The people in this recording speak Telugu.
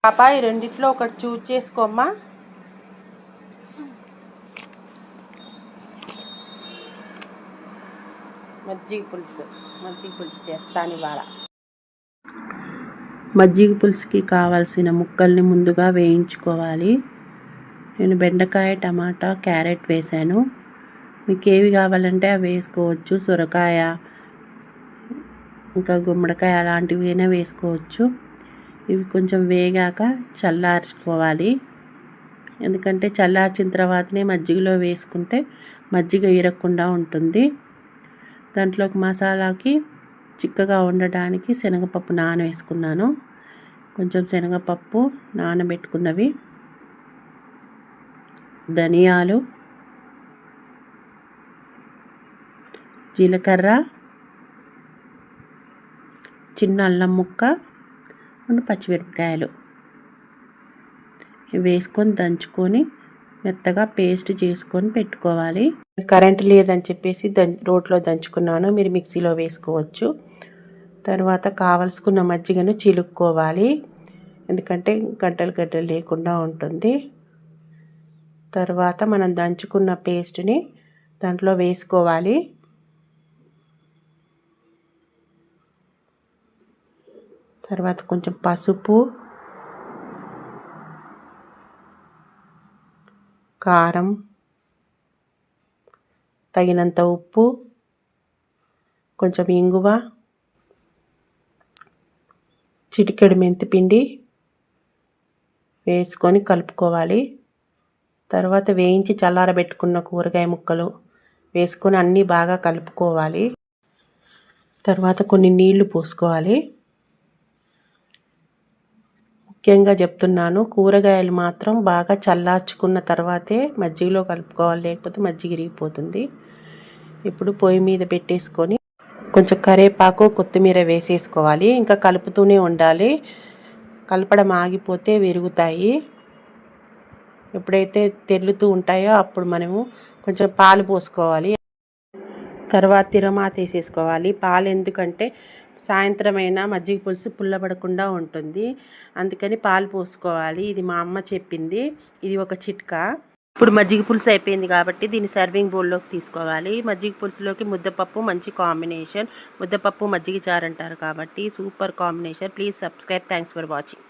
పాప ఈ రెండిట్లో ఒకటి చూజ్ చేసుకోమ్మా. మజ్జిగ పులుసు చేస్తాను ఇవాళ. మజ్జిగ పులుసుకి కావాల్సిన ముక్కల్ని ముందుగా వేయించుకోవాలి. నేను బెండకాయ, టమాటా, క్యారెట్ వేసాను. మీకు ఏవి కావాలంటే అవి వేసుకోవచ్చు. సొరకాయ, ఇంకా గుమ్మడికాయ అలాంటివి అయినా వేసుకోవచ్చు. ఇవి కొంచెం వేగాక చల్లార్చుకోవాలి. ఎందుకంటే చల్లార్చిన తర్వాతనే మజ్జిగలో వేసుకుంటే మజ్జిగ ఇరగకుండా ఉంటుంది. దాంట్లోకి మసాలాకి చిక్కగా ఉండడానికి శనగపప్పు నానవేసుకున్నాను. కొంచెం శనగపప్పు నానబెట్టుకున్నవి, ధనియాలు, జీలకర్ర, చిన్న అల్లం ముక్క, పచ్చిమిరపకాయలు వేసుకొని దంచుకొని మెత్తగా పేస్ట్ చేసుకొని పెట్టుకోవాలి. కరెంట్ లేదని చెప్పేసి రోట్లో దంచుకున్నాను. మీరు మిక్సీలో వేసుకోవచ్చు. తర్వాత కావలసుకున్న మజ్జిగను చిలుక్కోవాలి. ఎందుకంటే గడ్డలు లేకుండా ఉంటుంది. తర్వాత మనం దంచుకున్న పేస్ట్ని దాంట్లో వేసుకోవాలి. తర్వాత కొంచెం పసుపు, కారం, తగినంత ఉప్పు, కొంచెం ఇంగువ, చిటికెడు మెంతిపిండి వేసుకొని కలుపుకోవాలి. తర్వాత వేయించి చల్లారబెట్టుకున్న కూరగాయ ముక్కలు వేసుకొని అన్నీ బాగా కలుపుకోవాలి. తర్వాత కొన్ని నీళ్లు పోసుకోవాలి. ముఖ్యంగా చెప్తున్నాను, కూరగాయలు మాత్రం బాగా చల్లార్చుకున్న తర్వాతే మజ్జిగలో కలుపుకోవాలి, లేకపోతే మజ్జిగ ఇరిగిపోతుంది. ఇప్పుడు పొయ్యి మీద పెట్టేసుకొని కొంచెం కరివేపాకు, కొత్తిమీర వేసేసుకోవాలి. ఇంకా కలుపుతూనే ఉండాలి. కలపడం ఆగిపోతే విరుగుతాయి. ఎప్పుడైతే తెల్లుతూ ఉంటాయో అప్పుడు మనము కొంచెం పాలు పోసుకోవాలి. తర్వాత తిరమాత వేసేసుకోవాలి. పాలు ఎందుకంటే సాయంత్రం అయినా మజ్జిగ పులుసు పుల్లబడకుండా ఉంటుంది, అందుకని పాలు పోసుకోవాలి. ఇది మా అమ్మ చెప్పింది. ఇది ఒక చిట్కా. ఇప్పుడు మజ్జిగ పులుసు అయిపోయింది కాబట్టి దీన్ని సర్వింగ్ బౌల్లోకి తీసుకోవాలి. మజ్జిగ పులుసులోకి ముద్దపప్పు మంచి కాంబినేషన్. ముద్దపప్పు మజ్జిగ చారు అంటారు కాబట్టి super combination. Please subscribe. Thanks for watching.